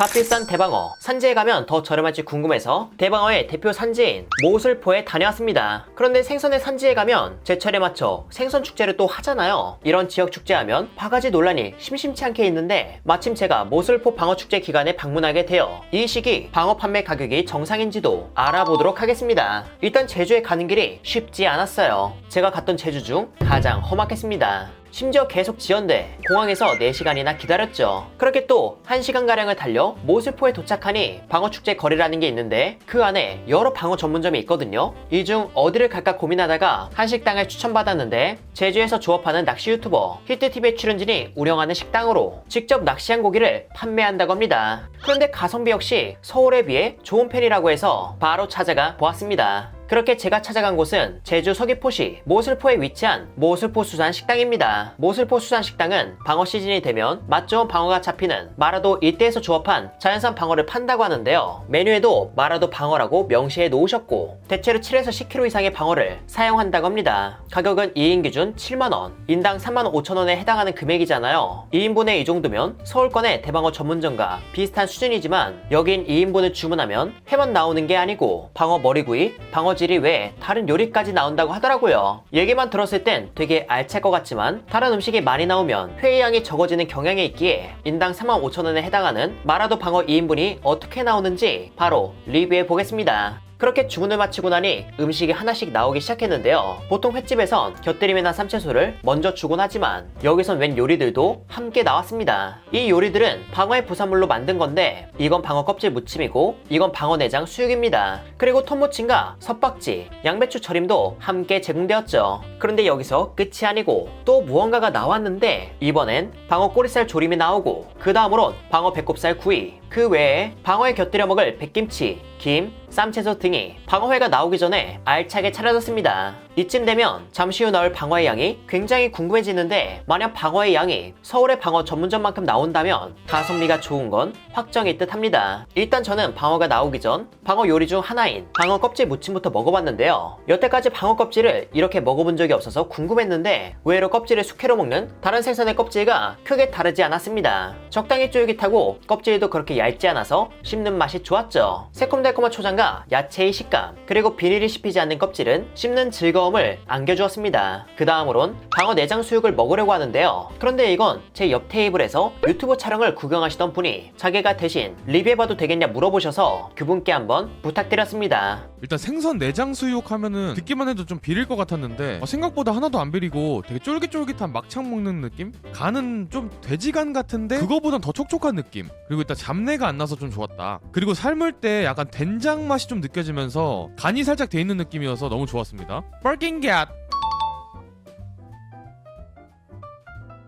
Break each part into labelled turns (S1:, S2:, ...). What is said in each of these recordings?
S1: 값비싼 대방어, 산지에 가면 더 저렴할지 궁금해서 대방어의 대표 산지인 모슬포에 다녀왔습니다. 그런데 생선의 산지에 가면 제철에 맞춰 생선 축제를 또 하잖아요. 이런 지역 축제하면 바가지 논란이 심심치 않게 있는데 마침 제가 모슬포 방어 축제 기간에 방문하게 되어 이 시기 방어 판매 가격이 정상인지도 알아보도록 하겠습니다. 일단 제주에 가는 길이 쉽지 않았어요. 제가 갔던 제주 중 가장 험악했습니다. 심지어 계속 지연돼 공항에서 4시간이나 기다렸죠. 그렇게 또 1시간가량을 달려 모슬포에 도착하니 방어축제 거리라는 게 있는데 그 안에 여러 방어 전문점이 있거든요. 이 중 어디를 갈까 고민하다가 한식당을 추천받았는데 제주에서 조업하는 낚시 유튜버 히트TV의 출연진이 운영하는 식당으로 직접 낚시한 고기를 판매한다고 합니다. 그런데 가성비 역시 서울에 비해 좋은 편이라고 해서 바로 찾아가 보았습니다. 그렇게 제가 찾아간 곳은 제주 서귀포시 모슬포에 위치한 모슬포 수산식당입니다. 모슬포 수산식당은 방어 시즌이 되면 맛 좋은 방어가 잡히는 마라도 일대에서 조업한 자연산 방어를 판다고 하는데요. 메뉴에도 마라도 방어라고 명시해 놓으셨고 대체로 7에서 10kg 이상의 방어를 사용한다고 합니다. 가격은 2인 기준 7만원, 인당 35,000원에 해당하는 금액이잖아요. 2인분에 이 정도면 서울권의 대방어 전문점과 비슷한 수준이지만 여긴 2인분을 주문하면 회만 나오는 게 아니고 방어 머리구이, 방어 질이 외에 다른 요리까지 나온다고 하더라고요. 얘기만 들었을 땐 되게 알찰 것 같지만 다른 음식이 많이 나오면 회의 양이 적어지는 경향이 있기에 인당 35,000원에 해당하는 마라도 방어 2인분이 어떻게 나오는지 바로 리뷰해 보겠습니다. 그렇게 주문을 마치고 나니 음식이 하나씩 나오기 시작했는데요. 보통 횟집에선 곁들임이나 삼채소를 먼저 주곤 하지만 여기선 웬 요리들도 함께 나왔습니다. 이 요리들은 방어의 부산물로 만든 건데 이건 방어 껍질 무침이고 이건 방어 내장 수육입니다. 그리고 톤무침과 섭박지, 양배추 절임도 함께 제공되었죠. 그런데 여기서 끝이 아니고 또 무언가가 나왔는데 이번엔 방어 꼬리살 조림이 나오고 그 다음으론 방어 배꼽살 구이, 그 외에 방어에 곁들여 먹을 백김치, 김, 쌈채소 등이 방어회가 나오기 전에 알차게 차려졌습니다. 이쯤 되면 잠시 후 나올 방어의 양이 굉장히 궁금해지는데 만약 방어의 양이 서울의 방어 전문점만큼 나온다면 가성비가 좋은 건 확정일 듯 합니다. 일단 저는 방어가 나오기 전 방어 요리 중 하나인 방어 껍질 무침부터 먹어봤는데요. 여태까지 방어 껍질을 이렇게 먹어본 적이 없어서 궁금했는데 의외로 껍질을 숙회로 먹는 다른 생선의 껍질과 크게 다르지 않았습니다. 적당히 쫄깃하고 껍질도 그렇게 얇지 않아서 씹는 맛이 좋았죠. 새콤달콤한 초장과 야채의 식감, 그리고 비닐이 씹히지 않는 껍질은 씹는 즐거움을 안겨주었습니다. 그 다음으론 방어 내장 수육을 먹으려고 하는데요. 그런데 이건 제 옆 테이블에서 유튜브 촬영을 구경하시던 분이 자기가 대신 리뷰해봐도 되겠냐 물어보셔서 그분께 한번 부탁드렸습니다.
S2: 일단 생선 내장 수육 하면은 듣기만 해도 좀 비릴 것 같았는데 생각보다 하나도 안 비리고 되게 쫄깃쫄깃한 막창 먹는 느낌? 간은 좀 돼지간 같은데 그거보단 더 촉촉한 느낌. 그리고 일단 잡내가 안 나서 좀 좋았다. 그리고 삶을 때 약간 된장 맛이 좀 느껴지면서 간이 살짝 돼 있는 느낌이어서 너무 좋았습니다. 뻘긴 갓!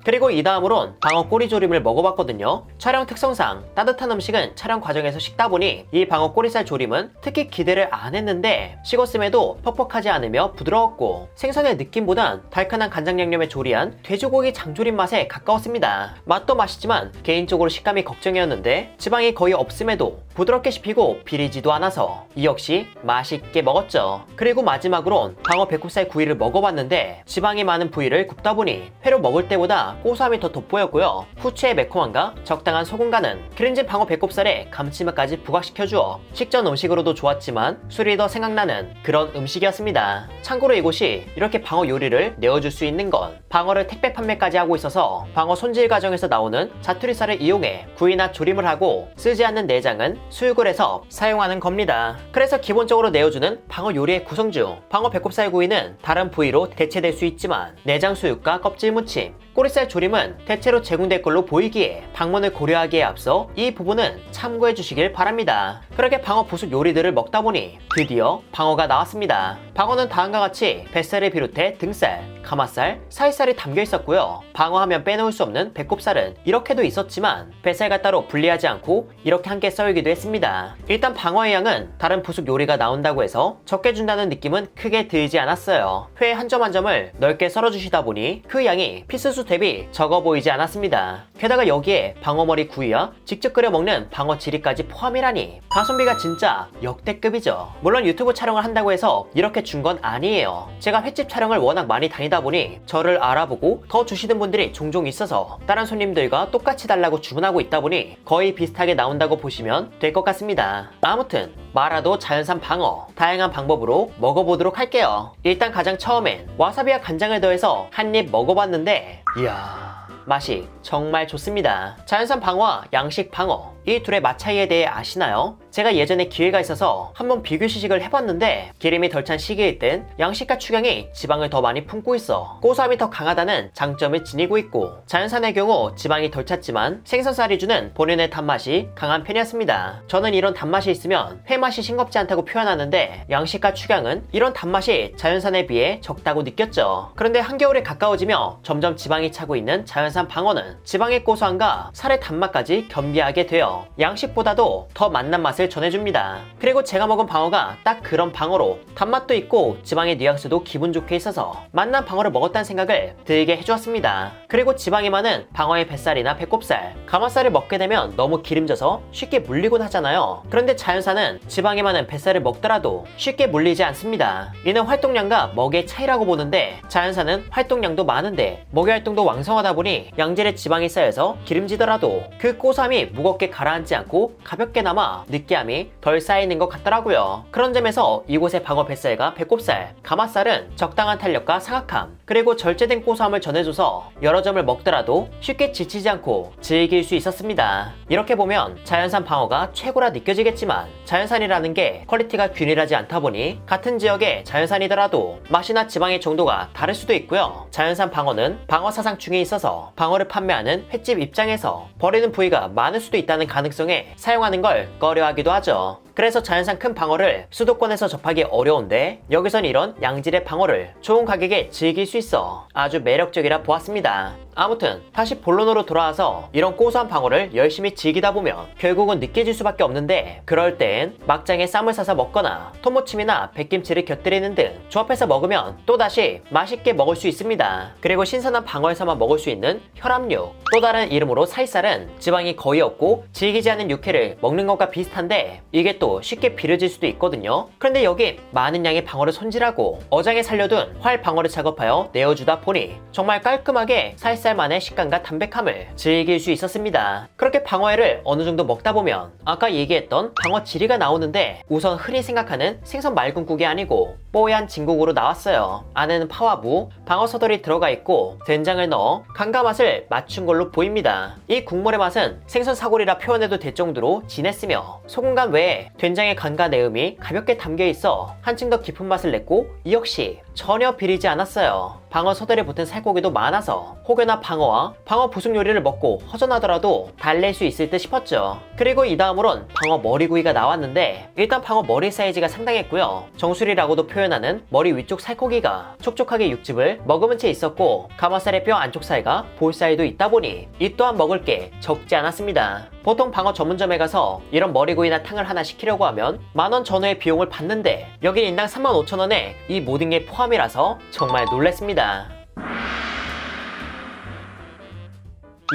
S1: 그리고 이 다음으론 방어 꼬리조림을 먹어봤거든요. 촬영 특성상 따뜻한 음식은 촬영 과정에서 식다 보니 이 방어 꼬리살 조림은 특히 기대를 안 했는데 식었음에도 퍽퍽하지 않으며 부드러웠고 생선의 느낌보단 달큰한 간장 양념에 조리한 돼지고기 장조림 맛에 가까웠습니다. 맛도 맛있지만 개인적으로 식감이 걱정이었는데 지방이 거의 없음에도 부드럽게 씹히고 비리지도 않아서 이 역시 맛있게 먹었죠. 그리고 마지막으론 방어 배꼽살 구이를 먹어봤는데 지방이 많은 부위를 굽다 보니 회로 먹을 때보다 고소함이 더 돋보였고요. 후추의 매콤함과 적당한 소금간은 기름진 방어 배꼽살에 감칠맛까지 부각시켜주어 식전 음식으로도 좋았지만 술이 더 생각나는 그런 음식이었습니다. 참고로 이곳이 이렇게 방어 요리를 내어줄 수 있는 건 방어를 택배 판매까지 하고 있어서 방어 손질 과정에서 나오는 자투리살을 이용해 구이나 조림을 하고 쓰지 않는 내장은 수육을 해서 사용하는 겁니다. 그래서 기본적으로 내어주는 방어 요리의 구성 중 방어 배꼽살 구이는 다른 부위로 대체될 수 있지만 내장 수육과 껍질 무침, 꼬리살 조림은 대체로 제공될 걸로 보이기에 방문을 고려하기에 앞서 이 부분은 참고해 주시길 바랍니다. 그렇게 방어 부속 요리들을 먹다 보니 드디어 방어가 나왔습니다. 방어는 다음과 같이 뱃살을 비롯해 등살, 가마살, 사이살이 담겨 있었고요. 방어하면 빼놓을 수 없는 배꼽살은 이렇게도 있었지만 뱃살과 따로 분리하지 않고 이렇게 함께 썰기도 했습니다. 일단 방어의 양은 다른 부속 요리가 나온다고 해서 적게 준다는 느낌은 크게 들지 않았어요. 회 한 점 한 점을 넓게 썰어주시다 보니 그 양이 피스 수 대비 적어 보이지 않았습니다. 게다가 여기에 방어머리 구이와 직접 끓여 먹는 방어 지리까지 포함이라니 가성비가 진짜 역대급이죠. 물론 유튜브 촬영을 한다고 해서 이렇게 준 건 아니에요. 제가 횟집 촬영을 워낙 많이 다니다 보니 저를 알아보고 더 주시는 분들이 종종 있어서 다른 손님들과 똑같이 달라고 주문하고 있다 보니 거의 비슷하게 나온다고 보시면 될 것 같습니다. 아무튼 마라도 자연산 방어 다양한 방법으로 먹어보도록 할게요. 일단 가장 처음엔 와사비와 간장을 더해서 한 입 먹어봤는데 이야, 맛이 정말 좋습니다. 자연산 방어와 양식 방어, 이 둘의 맛 차이에 대해 아시나요? 제가 예전에 기회가 있어서 한번 비교 시식을 해봤는데 기름이 덜 찬 시기일 땐 양식과 축양이 지방을 더 많이 품고 있어 고소함이 더 강하다는 장점을 지니고 있고, 자연산의 경우 지방이 덜 찼지만 생선살이 주는 본연의 단맛이 강한 편이었습니다. 저는 이런 단맛이 있으면 회맛이 싱겁지 않다고 표현하는데 양식과 축양은 이런 단맛이 자연산에 비해 적다고 느꼈죠. 그런데 한겨울에 가까워지며 점점 지방이 차고 있는 자연산 방어는 지방의 고소함과 살의 단맛까지 겸비하게 되어 양식보다도 더 맛난 맛을 전해줍니다. 그리고 제가 먹은 방어가 딱 그런 방어로 단맛도 있고 지방의 뉘앙스도 기분 좋게 있어서 맛난 방어를 먹었다는 생각을 들게 해주었습니다. 그리고 지방이 많은 방어의 뱃살이나 배꼽살, 가마살을 먹게 되면 너무 기름져서 쉽게 물리곤 하잖아요. 그런데 자연산은 지방이 많은 뱃살을 먹더라도 쉽게 물리지 않습니다. 이는 활동량과 먹의 차이라고 보는데, 자연산은 활동량도 많은데 먹의 활동도 왕성하다 보니 양질의 지방이 쌓여서 기름지더라도 그 고소함이 무겁게 가라앉지 않고 가볍게 남아 느끼함이 덜 쌓이는 것 같더라고요. 그런 점에서 이곳의 방어 뱃살과 배꼽살, 가마살은 적당한 탄력과 사각함, 그리고 절제된 고소함을 전해줘서 여러 점을 먹더라도 쉽게 지치지 않고 즐길 수 있었습니다. 이렇게 보면 자연산 방어가 최고라 느껴지겠지만 자연산이라는 게 퀄리티가 균일하지 않다 보니 같은 지역의 자연산이더라도 맛이나 지방의 정도가 다를 수도 있고요. 자연산 방어는 방어 사상충이 있어서 방어를 판매하는 횟집 입장에서 버리는 부위가 많을 수도 있다는 가능성에 사용하는 걸 꺼려하기도 하죠. 그래서 자연산 큰 방어를 수도권에서 접하기 어려운데 여기선 이런 양질의 방어를 좋은 가격에 즐길 수 있어 아주 매력적이라 보았습니다. 아무튼 다시 본론으로 돌아와서 이런 고소한 방어를 열심히 즐기다 보면 결국은 느껴질 수밖에 없는데, 그럴 땐 막장에 쌈을 싸서 먹거나 토무침이나 백김치를 곁들이는 등 조합해서 먹으면 또다시 맛있게 먹을 수 있습니다. 그리고 신선한 방어에서만 먹을 수 있는 혈압육, 또 다른 이름으로 살살은 지방이 거의 없고 질기지 않은 육회를 먹는 것과 비슷한데 이게 또 쉽게 비려질 수도 있거든요. 그런데 여기 많은 양의 방어를 손질하고 어장에 살려둔 활 방어를 작업하여 내어주다 보니 정말 깔끔하게 살살만의 식감과 담백함을 즐길 수 있었습니다. 그렇게 방어회를 어느 정도 먹다 보면 아까 얘기했던 방어 지리가 나오는데, 우선 흔히 생각하는 생선 맑은국이 아니고 뽀얀 진국으로 나왔어요. 안에는 파와 무, 방어 서돌이 들어가 있고 된장을 넣어 간과 맛을 맞춘 걸로 보입니다. 이 국물의 맛은 생선 사골이라 표현해도 될 정도로 진했으며 소금간 외에 된장의 간과 내음이 가볍게 담겨 있어 한층 더 깊은 맛을 냈고, 이 역시 전혀 비리지 않았어요. 방어 서들에 붙은 살코기도 많아서 혹여나 방어와 방어 부속 요리를 먹고 허전하더라도 달랠 수 있을 듯 싶었죠. 그리고 이 다음으론 방어 머리구이가 나왔는데, 일단 방어 머리 사이즈가 상당했고요. 정수리라고도 표현하는 머리 위쪽 살코기가 촉촉하게 육즙을 머금은 채 있었고, 가마살의 뼈 안쪽 살과 볼 사이도 있다 보니 이 또한 먹을 게 적지 않았습니다. 보통 방어 전문점에 가서 이런 머리구이나 탕을 하나 시키려고 하면 만원 전후의 비용을 받는데 여긴 인당 35,000원에 이 모든 게 포함이라서 정말 놀랬습니다.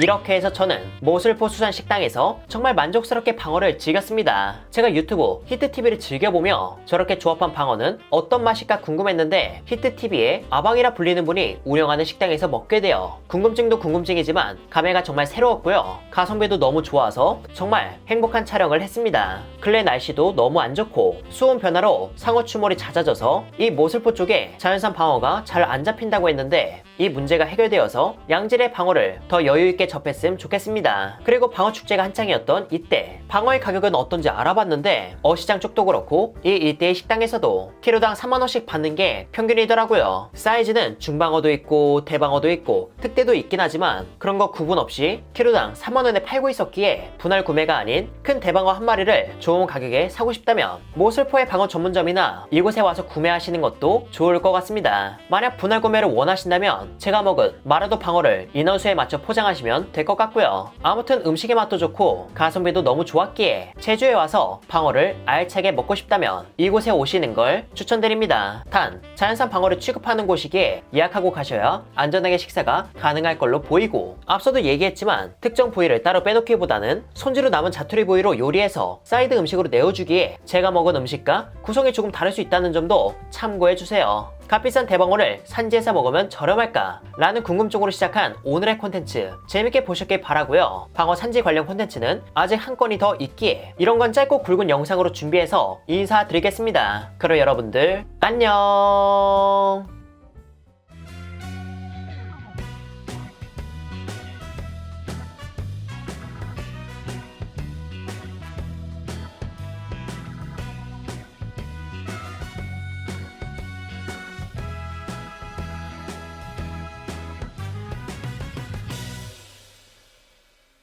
S1: 이렇게 해서 저는 모슬포 수산식당에서 정말 만족스럽게 방어를 즐겼습니다. 제가 유튜브 히트TV를 즐겨보며 저렇게 조합한 방어는 어떤 맛일까 궁금했는데 히트TV에 아방이라 불리는 분이 운영하는 식당에서 먹게 되어 궁금증도 궁금증이지만 감회가 정말 새로웠고요. 가성비도 너무 좋아서 정말 행복한 촬영을 했습니다. 근래 날씨도 너무 안 좋고 수온 변화로 상어 출몰이 잦아져서 이 모슬포 쪽에 자연산 방어가 잘 안 잡힌다고 했는데 이 문제가 해결되어서 양질의 방어를 더 여유있게 접했으면 좋겠습니다. 그리고 방어 축제가 한창이었던 이때 방어의 가격은 어떤지 알아봤는데 어시장 쪽도 그렇고 이 일대의 식당에서도 키로당 3만원씩 받는 게 평균이더라고요. 사이즈는 중방어도 있고 대방어도 있고 특대도 있긴 하지만 그런 거 구분 없이 키로당 3만원에 팔고 있었기에 분할 구매가 아닌 큰 대방어 한 마리를 좋은 가격에 사고 싶다면 모슬포의 방어 전문점이나 이곳에 와서 구매하시는 것도 좋을 것 같습니다. 만약 분할 구매를 원하신다면 제가 먹은 마라도 방어를 인원수에 맞춰 포장하시면 될 것 같고요. 아무튼 음식의 맛도 좋고 가성비도 너무 좋았기에 제주에 와서 방어를 알차게 먹고 싶다면 이곳에 오시는 걸 추천드립니다. 단 자연산 방어를 취급하는 곳이기에 예약하고 가셔야 안전하게 식사가 가능할 걸로 보이고, 앞서도 얘기했지만 특정 부위를 따로 빼놓기보다는 손질후 남은 자투리 부위로 요리해서 사이드 음식으로 내어주기에 제가 먹은 음식과 구성이 조금 다를 수 있다는 점도 참고해주세요. 값비싼 대방어를 산지에서 먹으면 저렴할까? 라는 궁금증으로 시작한 오늘의 콘텐츠 재밌게 보셨길 바라고요. 방어 산지 관련 콘텐츠는 아직 한 건이 더 있기에 이런 건 짧고 굵은 영상으로 준비해서 인사드리겠습니다. 그럼 여러분들 안녕.